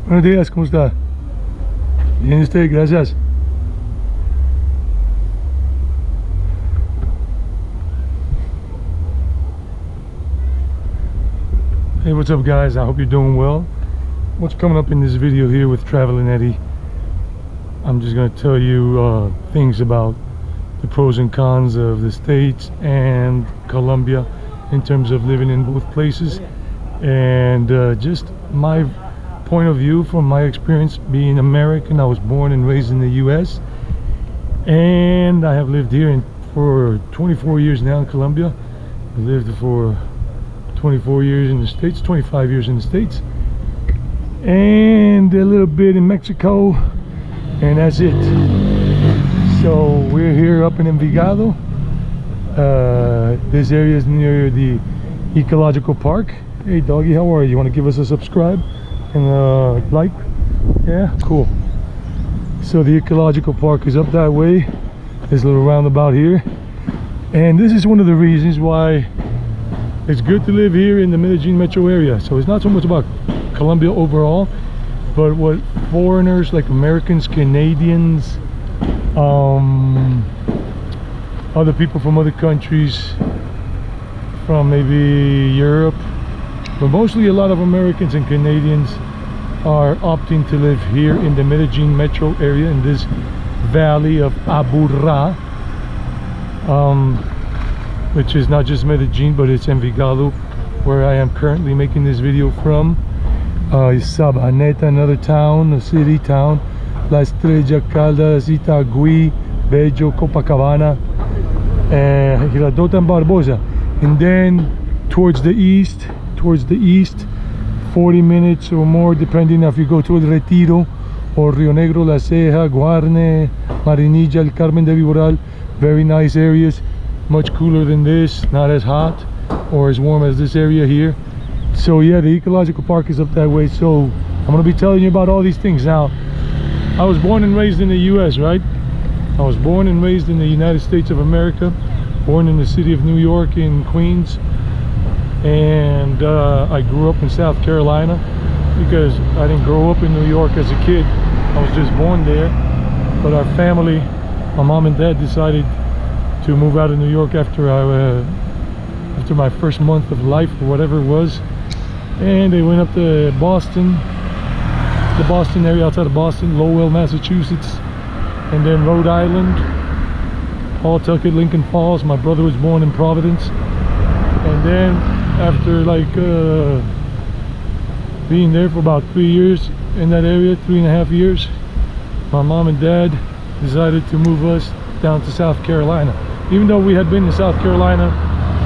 Buenos días, ¿cómo está? Bien, usted, gracias. Hey, what's up guys? I hope you're doing well. What's coming up in this video here with Traveling Eddie? I'm just going to tell you things about the pros and cons of the States and Colombia in terms of living in both places, and just my point of view from my experience being American. I was born and raised in the US, and I have lived here for 24 years now in Colombia. I lived for 24 years in the States, 25 years in the States, and a little bit in Mexico, and that's it. So we're here up in Envigado. This area is near the ecological park. Hey doggy, how are you? You want to give us a subscribe and like? Yeah, cool. So the ecological park is up that way. There's a little roundabout here, and this is one of the reasons why it's good to live here in the Medellin Metro Area. So it's not so much about Colombia overall, but what foreigners like Americans, Canadians, other people from other countries, from maybe Europe, but mostly a lot of Americans and Canadians are opting to live here in the Medellin Metro Area, in this valley of Aburrá, which is not just Medellin, but it's Envigado, where I am currently making this video from. Sabaneta, another town, a city town, La Estrella, Caldas, Itagüí, Bello, Copacabana, Girardota and Barbosa. And then towards the east, 40 minutes or more, depending if you go to El Retiro or Rio Negro, La Ceja, Guarne, Marinilla, El Carmen de Viboral. Very nice areas, much cooler than this, not as hot or as warm as this area here. So yeah, the ecological park is up that way. So I'm going to be telling you about all these things. Now, I was born and raised in the US, right? I was born and raised in the United States of America, born in the city of New York in Queens, and I grew up in South Carolina because I didn't grow up in New York as a kid. I was just born there, but our family, my mom and dad, decided to move out of New York after after my first month of life or whatever it was, and they went up to Boston, the Boston area outside of Boston, Lowell, Massachusetts, and then Rhode Island, Pawtucket, Lincoln Falls. My brother was born in Providence, and then after like being there for about 3 years in that area, 3.5 years, my mom and dad decided to move us down to South Carolina. Even though we had been in South Carolina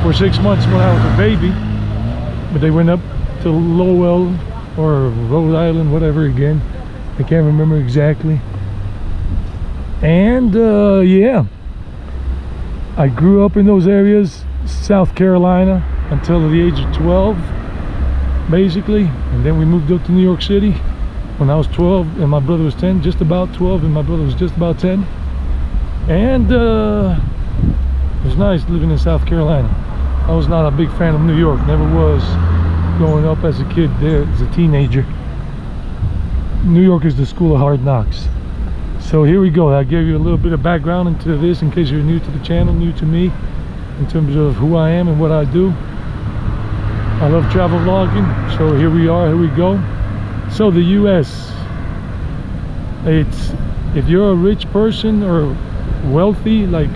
for 6 months when I was a baby, but they went up to Lowell or Rhode Island, whatever again, I can't remember exactly. And yeah, I grew up in those areas, South Carolina, until the age of 12 basically, and then we moved up to New York City when I was 12 and my brother was 10, just about 12 and my brother was just about 10. And it was nice living in South Carolina. I was not a big fan of New York, never was, growing up as a kid there as a teenager. New York is the school of hard knocks. So here we go. I gave you a little bit of background into this in case you're new to the channel, new to me, in terms of who I am and what I do. I love travel vlogging, so here we are, here we go. So the US, it's, if you're a rich person or wealthy, like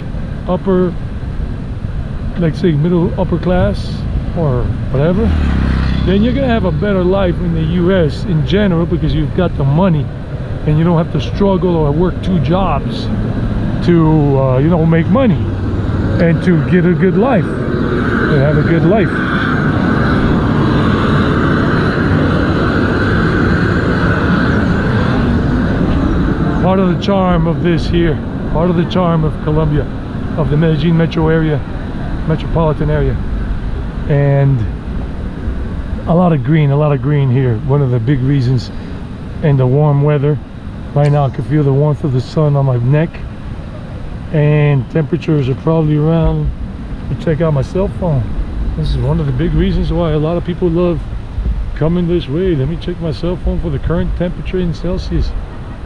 upper, like say middle upper class or whatever, then you're gonna have a better life in the US in general, because you've got the money and you don't have to struggle or work 2 jobs to you know, make money and to get a good life, to have a good life. Part of the charm of this here, part of the charm of Colombia, of the Medellin Metro Area, metropolitan area, and a lot of green here. One of the big reasons, and the warm weather. Right now I can feel the warmth of the sun on my neck, and temperatures are probably around, check out my cell phone, this is one of the big reasons why a lot of people love coming this way. Let me check my cell phone for the current temperature in Celsius.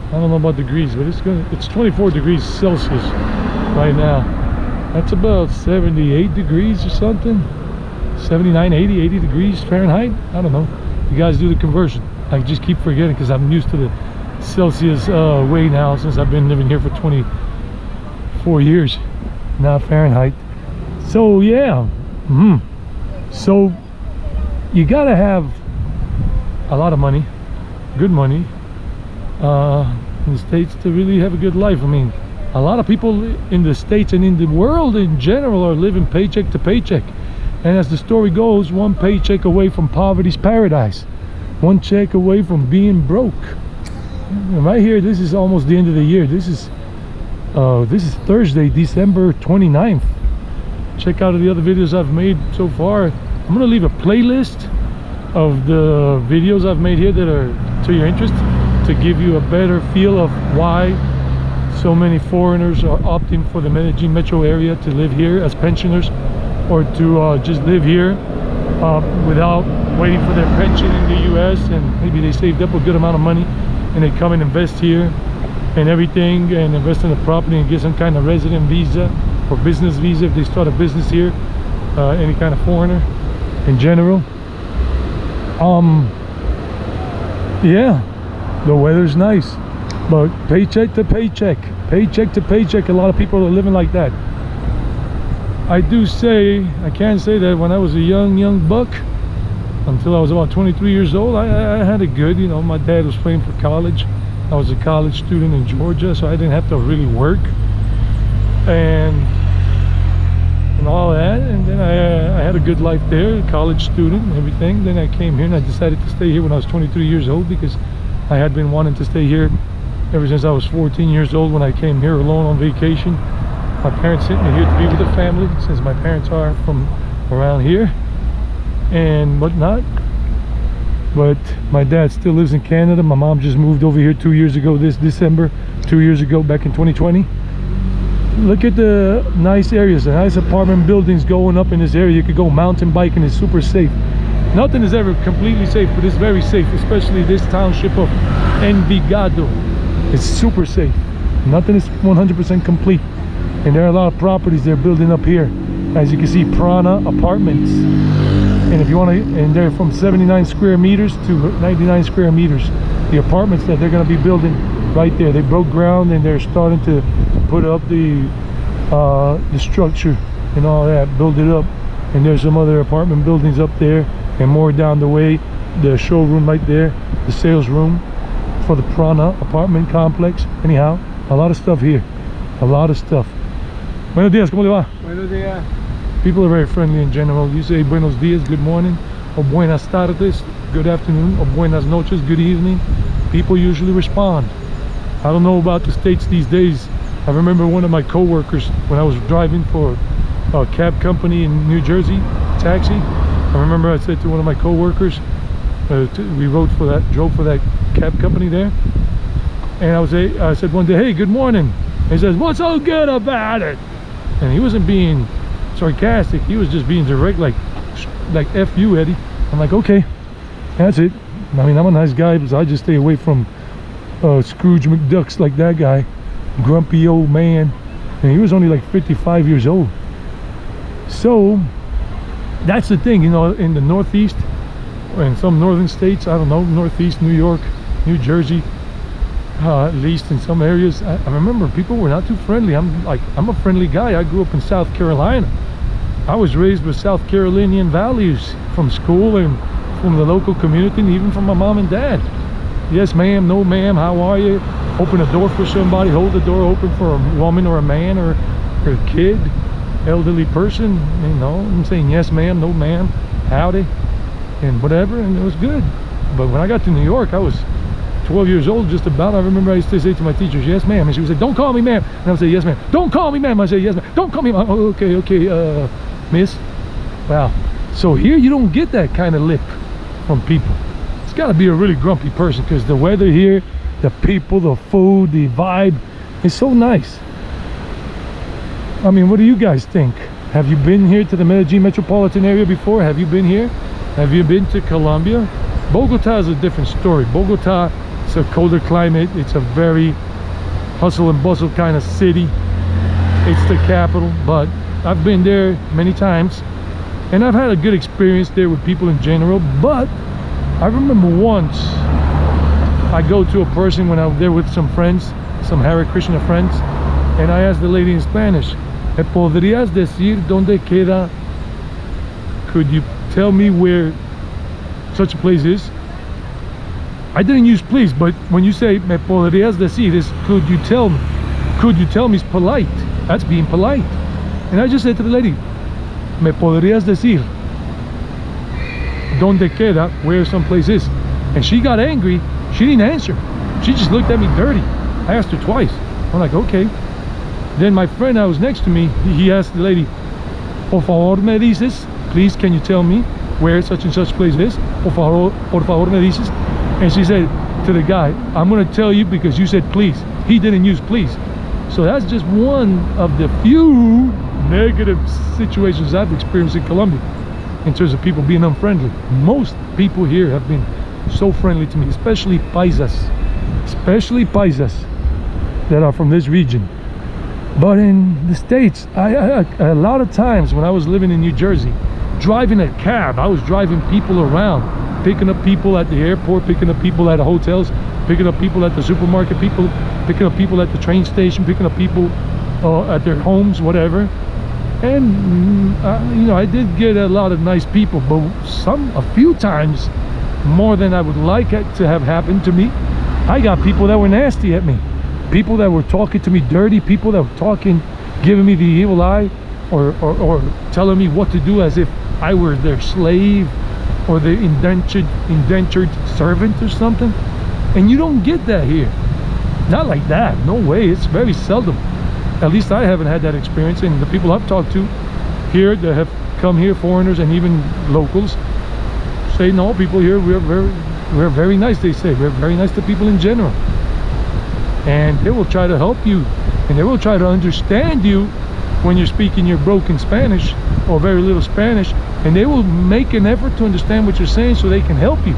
I don't know about degrees, but it's 24 degrees Celsius right now. That's about 78 degrees or something. 79, 80 degrees Fahrenheit. I don't know. You guys do the conversion. I just keep forgetting because I'm used to the Celsius way now, since I've been living here for 24 years, not Fahrenheit. So yeah, so you gotta have a lot of money, good money, in the States to really have a good life. I mean, a lot of people in the States and in the world in general are living paycheck to paycheck, and as the story goes, one paycheck away from poverty's paradise, one check away from being broke. And right here, this is almost the end of the year. This is Thursday, December 29th. Check out the other videos I've made so far. I'm gonna leave a playlist of the videos I've made here that are to your interest, to give you a better feel of why so many foreigners are opting for the Medellin Metro Area to live here as pensioners, or to just live here without waiting for their pension in the US, and maybe they saved up a good amount of money and they come and invest here and everything, and invest in the property and get some kind of resident visa or business visa if they start a business here, any kind of foreigner in general. Yeah, the weather's nice, but paycheck to paycheck, a lot of people are living like that. I can't say that when I was a young buck, until I was about 23 years old, I had it good. You know, my dad was paying for college. I was a college student in Georgia, so I didn't have to really work and all that. And then I had a good life there, college student and everything. Then I came here and I decided to stay here when I was 23 years old, because I had been wanting to stay here ever since I was 14 years old, when I came here alone on vacation. My parents sent me here to be with the family, since my parents are from around here and whatnot. But my dad still lives in Canada. My mom just moved over here 2 years ago, this December, 2 years ago, back in 2020. Look at the nice areas, the nice apartment buildings going up in this area. You could go mountain biking, it's super safe. Nothing is ever completely safe, but it's very safe, especially this township of Envigado. It's super safe. Nothing is 100% complete, and there are a lot of properties they're building up here. As you can see, Prana Apartments, and if you want to, and they're from 79 square meters to 99 square meters, the apartments that they're going to be building right there. They broke ground and they're starting to put up the structure and all that, build it up. And there's some other apartment buildings up there, and more down the way, the showroom right there, the sales room for the Prana apartment complex. Anyhow, a lot of stuff here, a lot of stuff. Buenos días, ¿cómo le va? Buenos días. People are very friendly in general. You say buenos días, good morning, or buenas tardes, good afternoon, or buenas noches, good evening. People usually respond. I don't know about the States these days. I remember one of my co-workers, when I was driving for a cab company in New Jersey, taxi. I remember I said to one of my co-workers, we drove for that cab company there, and I said one day, hey, good morning. He says, what's so good about it? And he wasn't being sarcastic, he was just being direct, like F you, Eddie. I'm like, okay, that's it. I mean, I'm a nice guy, but I just stay away from Scrooge McDucks like that guy, grumpy old man. And he was only like 55 years old. So that's the thing, you know, in the Northeast, or in some northern states, I don't know, Northeast, New York, New Jersey, at least in some areas, I remember people were not too friendly. I'm a friendly guy. I grew up in South Carolina. I was raised with South Carolinian values from school and from the local community, and even from my mom and dad. Yes ma'am, no ma'am, how are you? Open a door for somebody, hold the door open for a woman or a man or a kid, elderly person, you know. I'm saying yes ma'am, no ma'am, howdy, and whatever, and it was good. But when I got to New York, I was 12 years old, just about. I remember I used to say to my teachers, yes ma'am, and she would say, don't call me ma'am, and I would say, yes ma'am. Don't call me ma'am, I say, yes ma'am. Don't call me ma'am. Oh, okay, miss. Wow. So here you don't get that kind of lip from people. It's got to be a really grumpy person, because the weather here, the people, the food, the vibe is so nice. I mean, what do you guys think? Have you been here to the Medellin metropolitan area before? Have you been here? Have you been to Colombia? Bogota is a different story. Bogota, it's a colder climate. It's a very hustle and bustle kind of city. It's the capital, but I've been there many times and I've had a good experience there with people in general. But I remember once I go to a person when I was there with some friends, some Hare Krishna friends, and I asked the lady in Spanish, ¿Me podrías decir dónde queda? Could you tell me where such a place is? I didn't use please, but when you say ¿Me podrías decir, is could you tell me? Could you tell me is polite. That's being polite. And I just said to the lady, ¿Me podrías decir dónde queda, where some place is? And she got angry. She didn't answer. She just looked at me dirty. I asked her twice. I'm like, okay. Then my friend that was next to me, he asked the lady, por favor me dices, please can you tell me where such and such place is? Por favor me dices. And she said to the guy, I'm going to tell you because you said please. He didn't use please. So that's just one of the few negative situations I've experienced in Colombia in terms of people being unfriendly. Most people here have been so friendly to me, especially paisas that are from this region. But in the States, a lot of times when I was living in New Jersey, driving a cab, I was driving people around, picking up people at the airport, picking up people at hotels, picking up people at the supermarket, picking up people at the train station, picking up people at their homes, whatever. And you know, I did get a lot of nice people, but a few times more than I would like it to have happened to me, I got people that were nasty at me, people that were talking to me dirty, people that were talking, giving me the evil eye, or telling me what to do as if I were their slave or the indentured servant or something. And you don't get that here. Not like that, no way. It's very seldom. At least I haven't had that experience. And the people I've talked to here that have come here, foreigners and even locals, say no, people here, we're very nice. They say we're very nice to people in general, and they will try to help you, and they will try to understand you when you're speaking your broken Spanish or very little Spanish, and they will make an effort to understand what you're saying so they can help you.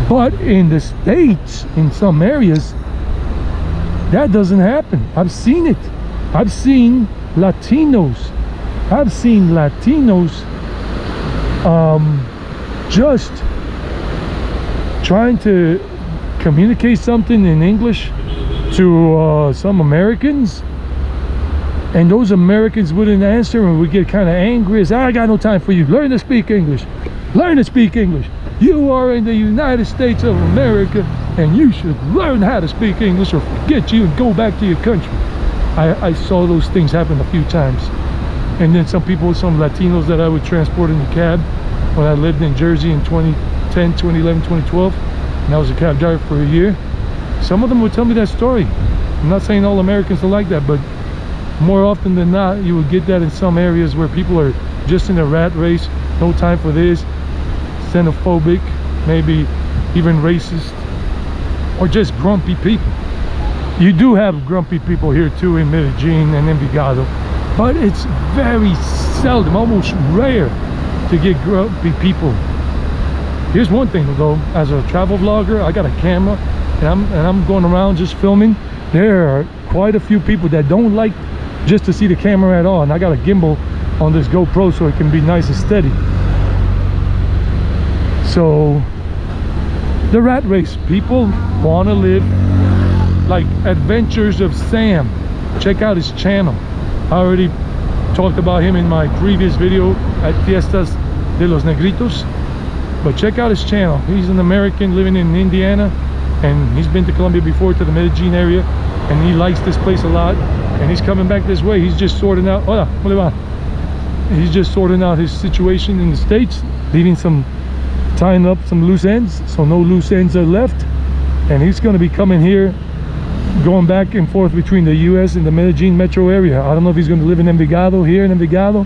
But in the States, in some areas, that doesn't happen. I've seen it. I've seen Latinos just trying to communicate something in English to some Americans, and those Americans wouldn't answer, and we get kind of angry and say, I got no time for you, learn to speak English, learn to speak English. You are in the United States of America and you should learn how to speak English, or forget you and go back to your country. I saw those things happen a few times. And then some Latinos that I would transport in the cab when I lived in Jersey in 2010, 2011, 2012, and I was a cab driver for a year. Some of them would tell me that story. I'm not saying all Americans are like that, but more often than not, you will get that in some areas where people are just in a rat race, no time for this, xenophobic, maybe even racist, or just grumpy people. You do have grumpy people here too in Medellin and Envigado, but it's very seldom, almost rare, to get grumpy people. Here's one thing though, as a travel vlogger, I got a camera and I'm going around just filming. There are quite a few people that don't like just to see the camera at all, and I got a gimbal on this GoPro so it can be nice and steady. So the rat race, people want to live like Adventures of Sam. Check out his channel. I already talked about him in my previous video at Fiestas de los Negritos, but check out his channel. He's an American living in Indiana, and he's been to Colombia before, to the Medellin area, and he likes this place a lot, and he's coming back this way. He's just sorting out he's just sorting out his situation in the States, tying up some loose ends, so no loose ends are left. And he's going to be coming here, going back and forth between the US and the Medellin Metro Area. I don't know if he's going to live in Envigado, here in Envigado,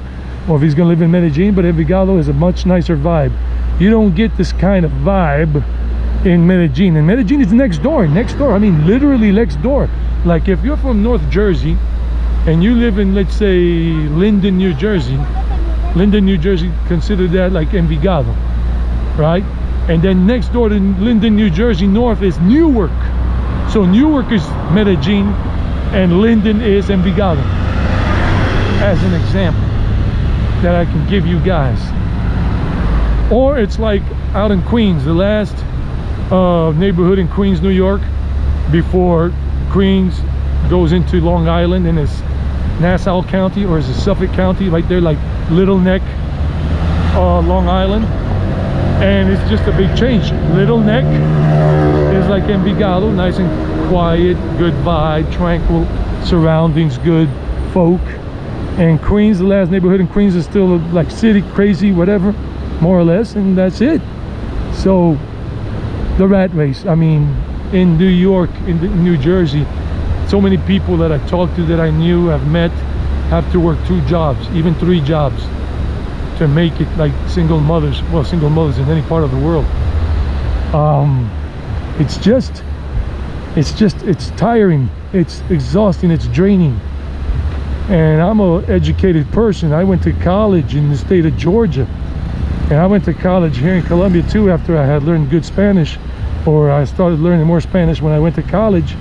or if he's going to live in Medellin, but Envigado is a much nicer vibe. You don't get this kind of vibe in Medellin, and Medellin is next door, I mean literally next door. Like if you're from North Jersey and you live in, let's say, Linden, New Jersey, consider that like Envigado, right? And then next door to Linden, New Jersey, north is Newark. So Newark is Medellin and Linden is Envigado, as an example that I can give you guys. Or it's like out in Queens, the last neighborhood in Queens, New York, before Queens goes into Long Island, and it's Nassau County, or is it Suffolk County, right there, like Little Neck, Long Island. And it's just a big change. Little Neck is like Envigado, nice and quiet, good vibe, tranquil surroundings, good folk. And Queens, the last neighborhood in Queens, is still like city, crazy, whatever, more or less, and that's it. So the rat race, I mean, in New York, in New Jersey, so many people that I talked to, that I knew, have met, have to work 2 jobs, even 3 jobs to make it, like single mothers, well, single mothers in any part of the world. It's tiring, it's exhausting, it's draining. And I'm an educated person. I went to college in the state of Georgia, and I went to college here in Colombia too, after I had learned good Spanish, or I started learning more Spanish when I went to college.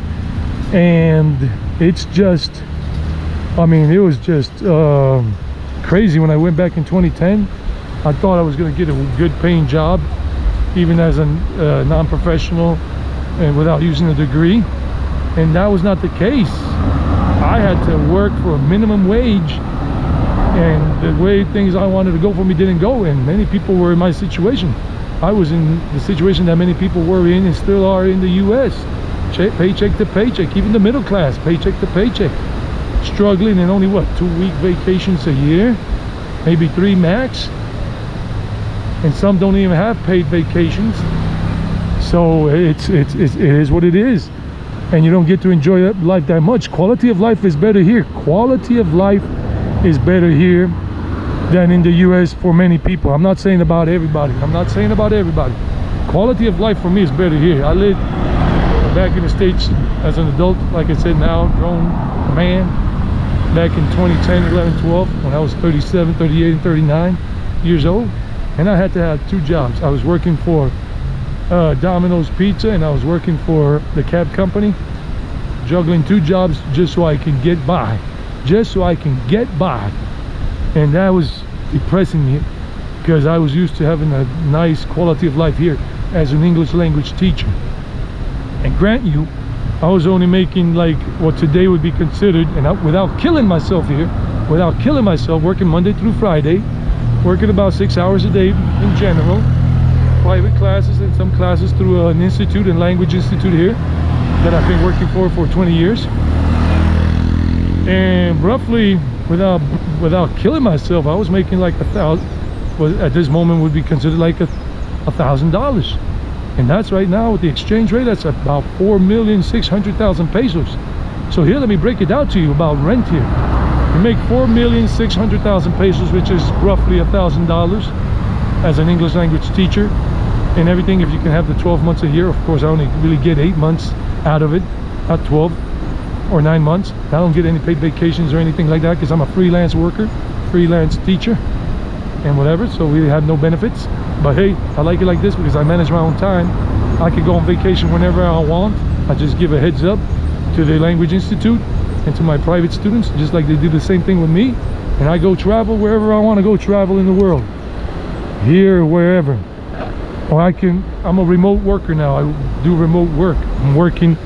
And it's just, I mean, it was just crazy. When I went back in 2010, I thought I was going to get a good paying job, even as a non-professional and without using a degree, and that was not the case. I had to work for a minimum wage, and the way things I wanted to go for me didn't go, and many people were in my situation. I was in the situation that many people were in and still are in the US, paycheck to paycheck, even the middle class, paycheck to paycheck, struggling, and only what, 2-week vacations a year, maybe 3 max, and some don't even have paid vacations. So it is what it is, and you don't get to enjoy that life that much. Quality of life is better here. Quality of life is better here than in the US for many people. I'm not saying about everybody. I'm not saying about everybody. Quality of life for me is better here. I lived back in the States as an adult, like I said, now grown man, back in 2010, 11, 12, when I was 37, 38, and 39 years old. And I had to have 2 jobs. I was working for Domino's Pizza, and I was working for the cab company, juggling 2 jobs just so I can get by. Just so I can get by. And that was depressing me, because I was used to having a nice quality of life here as an English language teacher. And grant you, I was only making like what today would be considered, and without killing myself here, without killing myself, working Monday through Friday, working about 6 hours a day in general, private classes and some classes through an institute, and language institute here that I've been working for 20 years. And roughly, without killing myself, I was making like at this moment would be considered like $1,000. And that's right now with the exchange rate, that's about 4,600,000 pesos. So here, let me break it down to you about rent here. You make 4,600,000 pesos, which is roughly $1,000 as an English language teacher, and everything. If you can have the 12 months a year, of course I only really get 8 months out of it, not 12 or 9 months. I don't get any paid vacations or anything like that, because I'm a freelance worker, freelance teacher, and whatever, so we have no benefits. But hey, I like it like this because I manage my own time. I could go on vacation whenever I want. I just give a heads up to the Language Institute and to my private students, just like they do the same thing with me. And I go travel wherever I want to go travel in the world, here or wherever. Or I'm a remote worker now. I do remote work. I'm working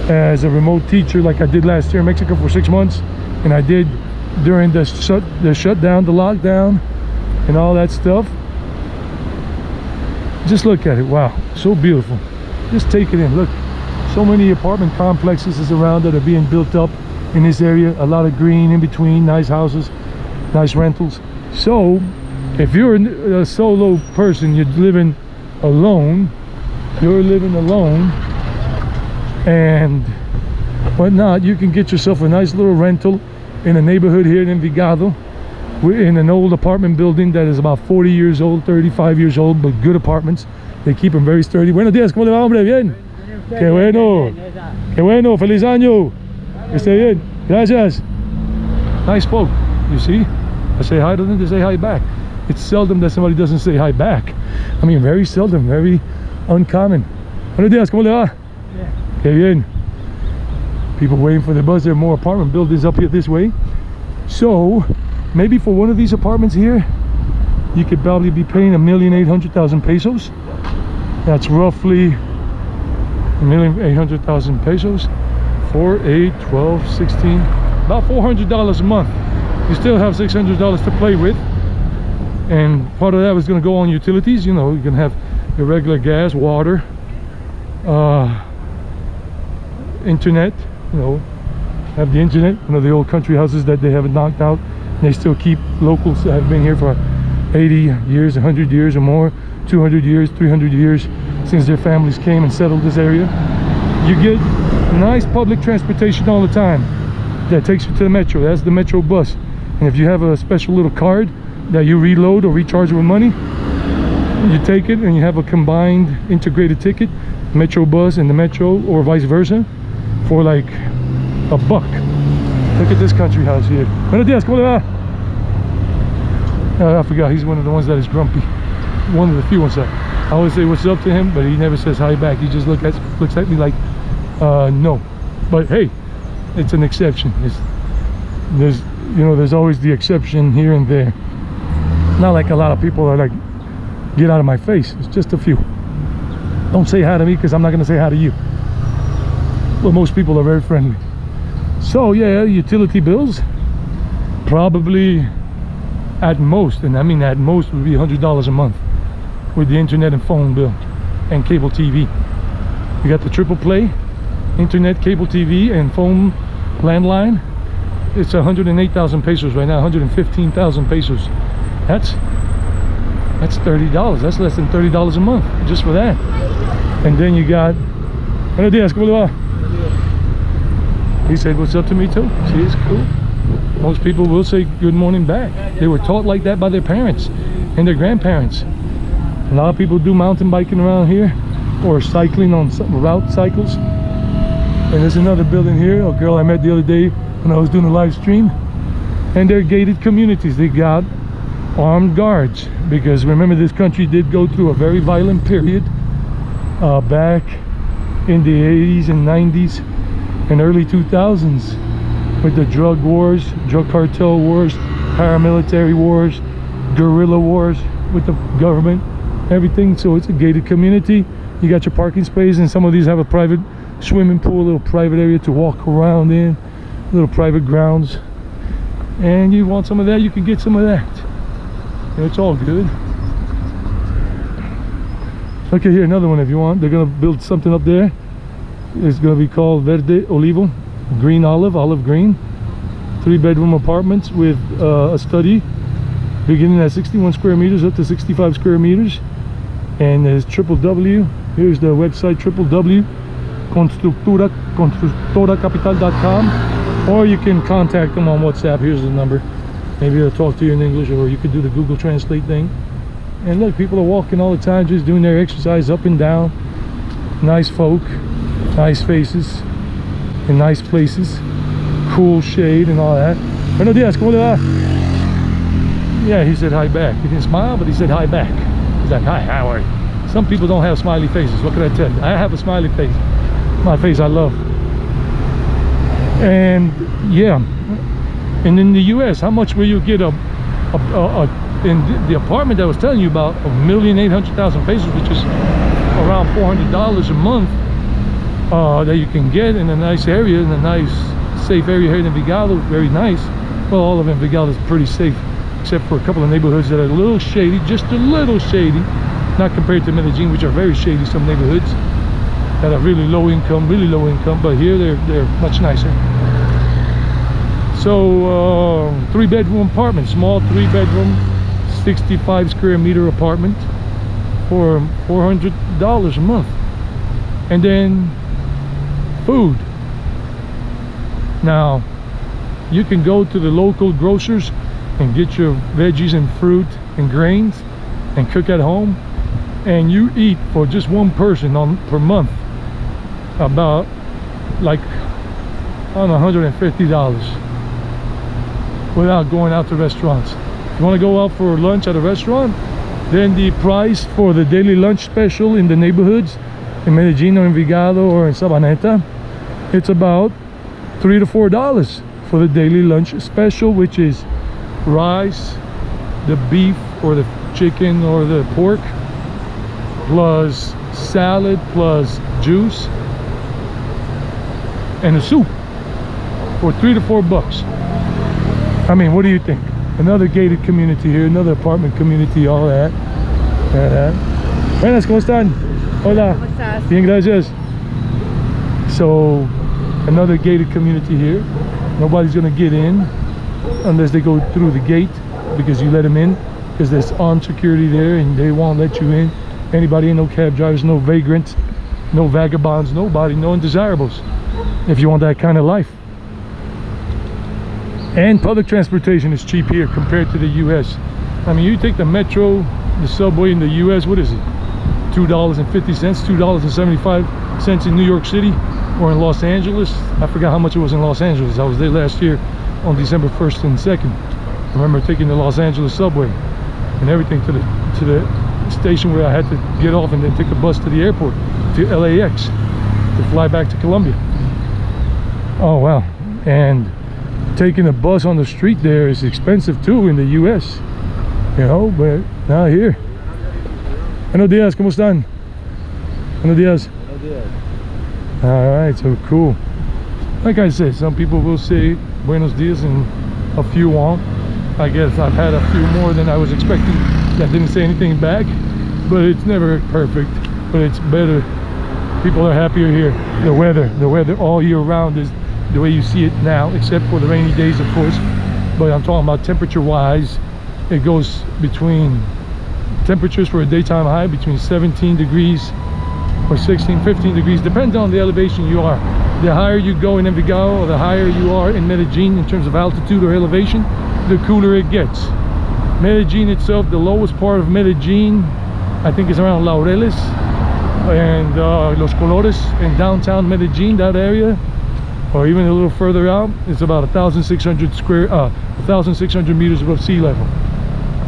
as a remote teacher, like I did last year in Mexico for 6 months, and I did during the shutdown, the lockdown, and all that stuff. Just look at it. Wow, so beautiful. Just take it in. Look, so many apartment complexes around that are being built up in this area. A lot of green in between, nice houses, nice rentals. So if you're a solo person, you're living alone, and whatnot, you can get yourself a nice little rental in a neighborhood here in Envigado. We're in an old apartment building that is about 40 years old, 35 years old, but good apartments. They keep them very sturdy. Buenos días, ¿cómo le va, hombre? Bien. Qué bueno. Qué bueno. Feliz año. Esté bien. Gracias. Nice folk, you see. I say hi to them, they say hi back. It's seldom that somebody doesn't say hi back. I mean, very seldom, very uncommon. Buenos días, ¿cómo le va? Yeah. Qué bien. People waiting for the bus. There are more apartment buildings up here this way. So maybe for one of these apartments here, you could probably be paying 1,800,000 pesos. That's roughly 1,800,000 pesos. 4, 8, 12, 16, about $400 a month. You still have $600 to play with, and part of that was going to go on utilities. You know, you can have your regular gas, water, internet. You know, have the internet. One of the old country houses that they haven't knocked out. They still keep locals that have been here for 80 years, 100 years or more, 200 years, 300 years since their families came and settled this area. You get nice public transportation all the time that takes you to the metro. That's the metro bus. And if you have a special little card that you reload or recharge with money, you take it and you have a combined integrated ticket, metro bus and the metro, or vice versa, for like $1. Look at this country house here. Buenos días, ¿cómo le va? I forgot, he's one of the ones that is grumpy. One of the few ones that I always say what's up to him, but he never says hi back. He just looks at me like no. But hey, it's an exception. There's always the exception here and there. Not like a lot of people are like, get out of my face. It's just a few. Don't say hi to me because I'm not going to say hi to you. But most people are very friendly. So yeah, utility bills probably at most, and I mean at most, would be $100 a month with the internet and phone bill and cable TV. You got the triple play, internet, cable TV, and phone landline. It's 108,000 pesos right now, 115,000 pesos. That's $30. That's less than $30 a month just for that. And then you got, buenos días, ¿cómo le va? He said what's up to me too. See, it's cool. Most people will say good morning back. They were taught like that by their parents and their grandparents. A lot of people do mountain biking around here or cycling on route cycles. And there's another building here, a girl I met the other day when I was doing a live stream. And they're gated communities. They got armed guards because remember, this country did go through a very violent period back in the 80s and 90s and early 2000s with the drug wars, drug cartel wars, paramilitary wars, guerrilla wars with the government, everything. So it's a gated community. You got your parking space, and some of these have a private swimming pool, a little private area to walk around in, little private grounds. And you want some of that, you can get some of that. It's all good. Look at here, another one if you want. They're gonna build something up there. It's gonna be called Verde Olivo, green olive, olive green. 3-bedroom apartments with a study beginning at 61 square meters up to 65 square meters. And there's www, here's the website, www.constructoracapital.com, or you can contact them on WhatsApp. Here's the number. Maybe they'll talk to you in English, or you could do the Google Translate thing. And look, people are walking all the time, just doing their exercise up and down. Nice folk, nice faces, in nice places, cool shade and all that. Buenos días, ¿cómo le va? Yeah, he said hi back. He didn't smile, but he said hi back. He's like, hi, how are you? Some people don't have smiley faces. What can I tell you? I have a smiley face. My face I love. And yeah, and in the US, how much will you get in the apartment that I was telling you about, 1,800,000 pesos, which is around $400 a month, that you can get in a nice area, in a nice safe area here in Envigado. Very nice. Well, all of Envigado is pretty safe, except for a couple of neighborhoods that are a little shady, just a little shady, not compared to Medellin, which are very shady, some neighborhoods that are really low income, but here they're much nicer. So 3-bedroom apartment, small 3-bedroom, 65 square meter apartment for $400 a month. And then food. Now you can go to the local grocers and get your veggies and fruit and grains and cook at home, and you eat for just one person per month about like, I don't know, $150 without going out to restaurants. If you want to go out for lunch at a restaurant, then the price for the daily lunch special in the neighborhoods in Medellin or Envigado or in Sabaneta, it's about $3 to $4 for the daily lunch special, which is rice, the beef or the chicken or the pork, plus salad, plus juice and a soup for $3 to $4. I mean, what do you think? Another gated community here, another apartment community, all that. Buenas, ¿cómo están? Hola. ¿Cómo estás? Bien, gracias. So, another gated community here. Nobody's gonna get in unless they go through the gate, because you let them in, because there's armed security there and they won't let you in. Anybody in, no cab drivers, no vagrants, no vagabonds, nobody, no undesirables, if you want that kind of life. And public transportation is cheap here compared to the US. I mean, you take the metro, the subway in the US, what is it? $2.50, $2.75 in New York City or in Los Angeles. I forgot how much it was in Los Angeles. I was there last year on December 1st and 2nd. I remember taking the Los Angeles subway and everything to the station where I had to get off and then take a bus to the airport, to LAX, to fly back to Colombia. Oh wow. And taking a bus on the street there is expensive too in the US, you know, but not here. Buenos días, ¿cómo están? Buenos días. Buenos días. All right, so cool. Like I said, some people will say buenos dias and a few won't. I guess I've had a few more than I was expecting that didn't say anything back, but it's never perfect, but it's better. People are happier here. The weather all year round is the way you see it now, except for the rainy days, of course. But I'm talking about temperature wise, it goes between temperatures for a daytime high between 17 degrees or 16, 15 degrees, depends on the elevation you are. The higher you go in Envigado or the higher you are in Medellin in terms of altitude or elevation, the cooler it gets. Medellin itself, the lowest part of Medellin, I think is around Laureles and Los Colores in downtown Medellin, that area, or even a little further out, it's about 1,600 meters above sea level.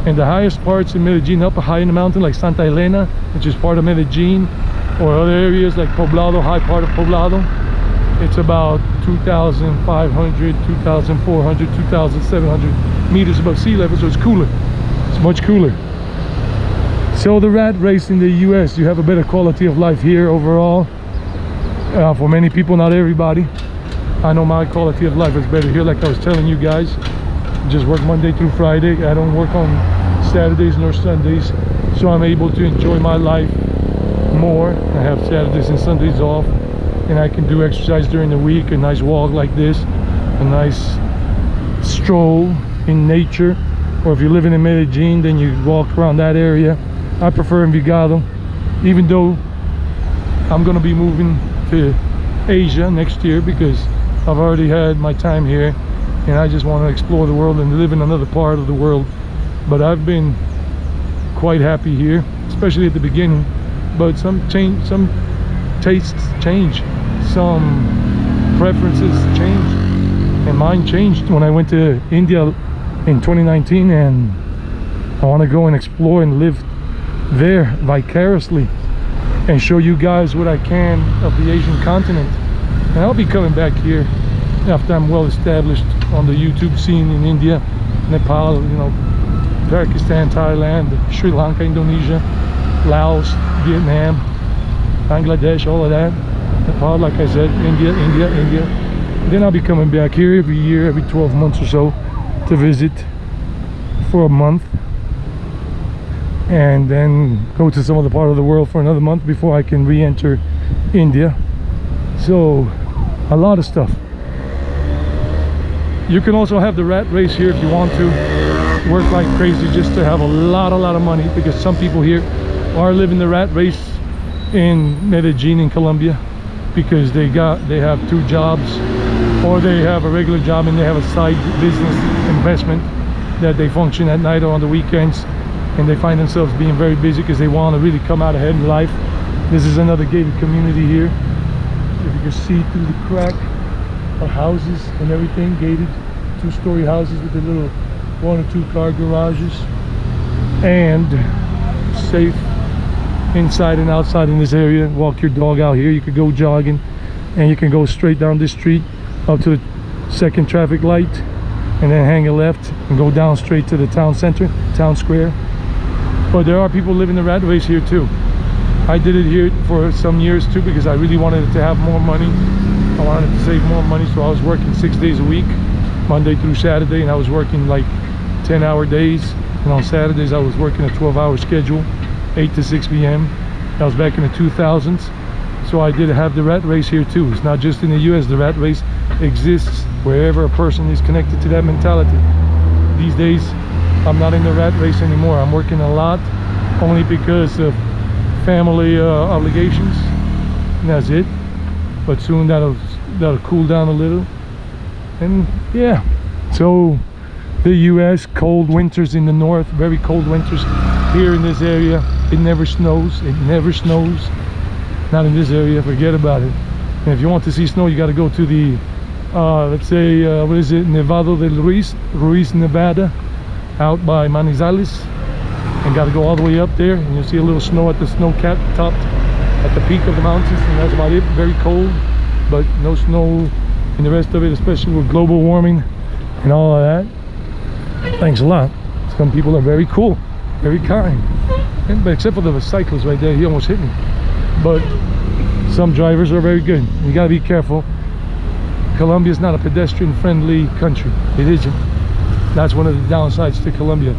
And the highest parts in Medellin, up high in the mountain like Santa Elena, which is part of Medellin, or other areas like Poblado, high part of Poblado, it's about 2,500, 2,400, 2,700 meters above sea level, so it's cooler. It's much cooler. So the rat race in the US, you have a better quality of life here overall. For many people, not everybody. I know my quality of life is better here, like I was telling you guys. Just work Monday through Friday. I don't work on Saturdays nor Sundays, so I'm able to enjoy my life more. I have Saturdays and Sundays off, and I can do exercise during the week, a nice walk like this, a nice stroll in nature. Or if you're living in Medellin, then you walk around that area. I prefer Envigado, even though I'm gonna be moving to Asia next year because I've already had my time here and I just want to explore the world and live in another part of the world. But I've been quite happy here, especially at the beginning. But some tastes change, some preferences change, and mine changed when I went to India in 2019, and I want to go and explore and live there vicariously and show you guys what I can of the Asian continent. And I'll be coming back here after I'm well established on the YouTube scene in India, Nepal, you know, Pakistan, Thailand, Sri Lanka, Indonesia, Laos, Vietnam, Bangladesh, all of that. Nepal, like I said, India. Then I'll be coming back here every year, every 12 months or so, to visit for a month, and then go to some other part of the world for another month before I can re-enter India. So a lot of stuff. You can also have the rat race here if you want to work like crazy just to have a lot of money, because some people here are living the rat race in Medellin in Colombia because they have two jobs, or they have a regular job and they have a side business investment that they function at night or on the weekends, and they find themselves being very busy because they want to really come out ahead in life. This is another gated community here. If you can see through the crack, our houses and everything gated, two-story houses with the little 1 or 2 car garages, and safe inside and outside in this area. Walk your dog out here, you could go jogging, and you can go straight down this street up to the second traffic light, and then hang a left and go down straight to the town center, town square. But there are people living the rat race here too. I did it here for some years too, because I really wanted to have more money. I wanted to save more money, so I was working 6 days a week, Monday through Saturday, and I was working like 10-hour days, and on Saturdays I was working a 12-hour schedule, 8 to 6 p.m. That was back in the 2000s. So I did have the rat race here too. It's not just in the US. The rat race exists wherever a person is connected to that mentality. These days I'm not in the rat race anymore. I'm working a lot only because of family obligations, and that's it. But soon that'll cool down a little. And yeah, so the US, cold winters in the north, very cold winters. Here in this area it never snows. It never snows. Not in this area, forget about it. And if you want to see snow, you got to go to the let's say what is it, Nevado del Ruiz, Nevada, out by Manizales, and got to go all the way up there, and you'll see a little snow at the snow cap topped at the peak of the mountains, and that's about it. Very cold, but no snow in the rest of it, especially with global warming and all of that. Thanks a lot. Some people are very cool, very kind, but except for the cyclist right there, he almost hit me. But some drivers are very good. You got to be careful. Colombia is not a pedestrian friendly country. It isn't. That's one of the downsides to Colombia.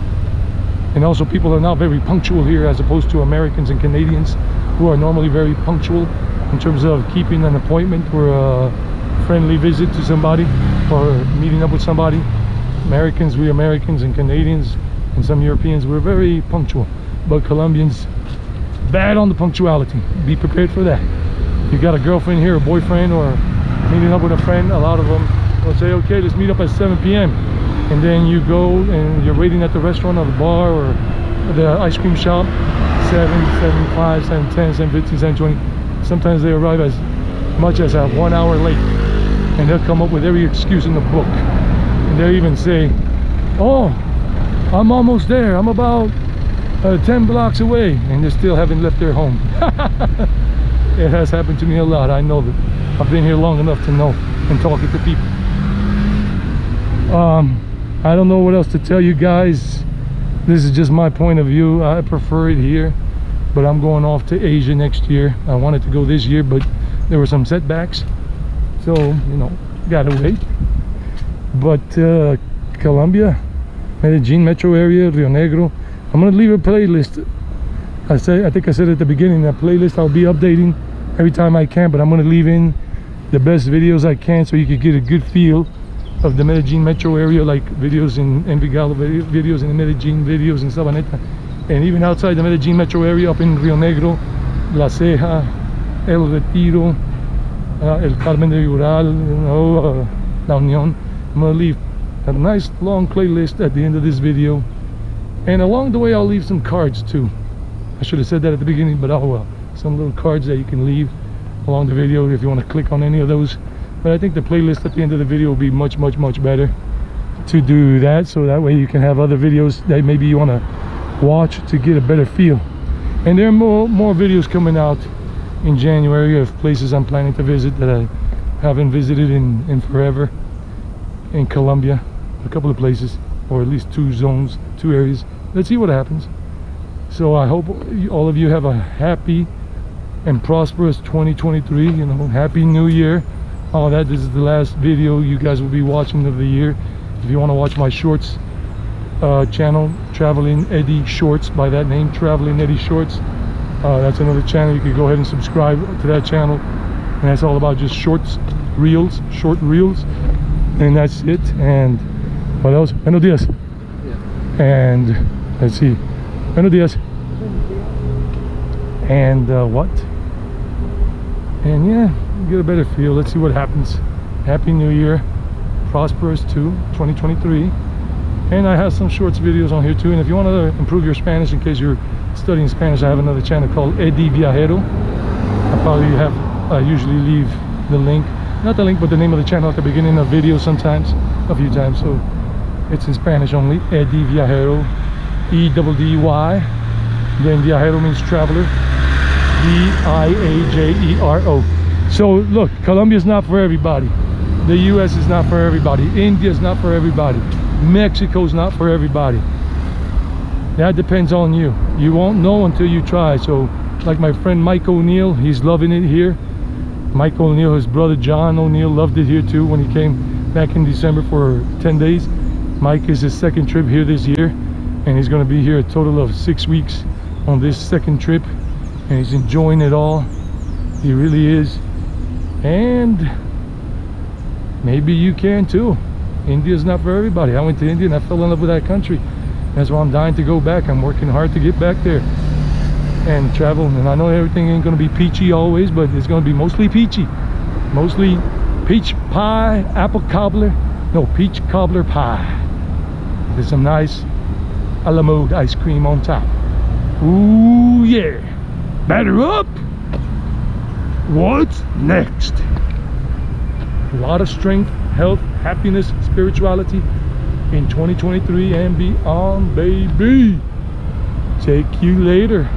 And also, people are not very punctual here, as opposed to Americans and Canadians, who are normally very punctual in terms of keeping an appointment or a friendly visit to somebody or meeting up with somebody. We Americans and Canadians and some Europeans, we're very punctual, but Colombians, bad on the punctuality. Be prepared for that. You got a girlfriend here, a boyfriend, or meeting up with a friend, a lot of them will say, okay, let's meet up at 7 p.m. and then you go and you're waiting at the restaurant or the bar or the ice cream shop 7, 7:05, 7:10, 7:15, 7:20. Sometimes they arrive as much as 1 hour late, and they'll come up with every excuse in the book, and they'll even say, oh, I'm almost there, I'm about 10 blocks away, and they still haven't left their home. It has happened to me a lot. I know that. I've been here long enough to know, and talking to people. I don't know what else to tell you guys. This is just my point of view. I prefer it here, but I'm going off to Asia next year. I wanted to go this year, but there were some setbacks, so you know, gotta wait. But Colombia, Medellin Metro Area, Rio Negro, I'm gonna leave a playlist. I think I said at the beginning, that playlist I'll be updating every time I can, but I'm gonna leave in the best videos I can, so you can get a good feel of the Medellin Metro Area, like videos in Envigado, videos in the Medellin, videos in Sabaneta, and even outside the Medellin Metro Area, up in Rio Negro, La Ceja, El Retiro, El Carmen de Ural, you know, La Unión. I'm gonna leave a nice long playlist at the end of this video, and along the way I'll leave some cards too. I should have said that at the beginning, but oh well. Some little cards that you can leave along the video if you want to click on any of those. But I think the playlist at the end of the video will be much better to do that, so that way you can have other videos that maybe you want to watch to get a better feel. And there are more videos coming out in January of places I'm planning to visit that I haven't visited in forever in Colombia. A couple of places, or at least 2 zones, 2 areas. Let's see what happens. So I hope all of you have a happy and prosperous 2023. You know, happy new year. All that. This is the last video you guys will be watching of the year. If you want to watch my shorts channel, Traveling Eddie Shorts, by that name, Traveling Eddie Shorts, that's another channel. You can go ahead and subscribe to that channel, and that's all about just short reels, and that's it. And what else? Buenos dias. Yeah. And let's see, buenos dias. And what? And yeah, get a better feel. Let's see what happens. Happy New Year, prosperous too, 2023. And I have some shorts videos on here too. And if you want to improve your Spanish, in case you're studying Spanish, I have another channel called Eddie Viajero. I usually leave the link, not the link, but the name of the channel at the beginning of videos sometimes, a few times. So It's in Spanish only. Eddie Viajero, E-double-D-Y. Then Viajero means traveler, V-I-A-J-E-R-O. So look, Colombia's not for everybody. The US is not for everybody. India's not for everybody. Mexico's not for everybody. That depends on you. You won't know until you try. So like my friend Mike O'Neill, he's loving it here. Mike O'Neill, his brother John O'Neill, loved it here too when he came back in December for 10 days. Mike is his second trip here this year, and he's going to be here a total of 6 weeks on this second trip, and he's enjoying it all. He really is. And maybe you can too. India's not for everybody. I went to India and I fell in love with that country. That's why I'm dying to go back. I'm working hard to get back there and travel. And I know everything ain't going to be peachy always, but it's going to be mostly peachy. Mostly peach pie, apple cobbler. No, peach cobbler pie. There's some nice a la mode ice cream on top. Ooh yeah. Batter up. What's next? A lot of strength, health, happiness, spirituality in 2023 and beyond, baby. Take you later.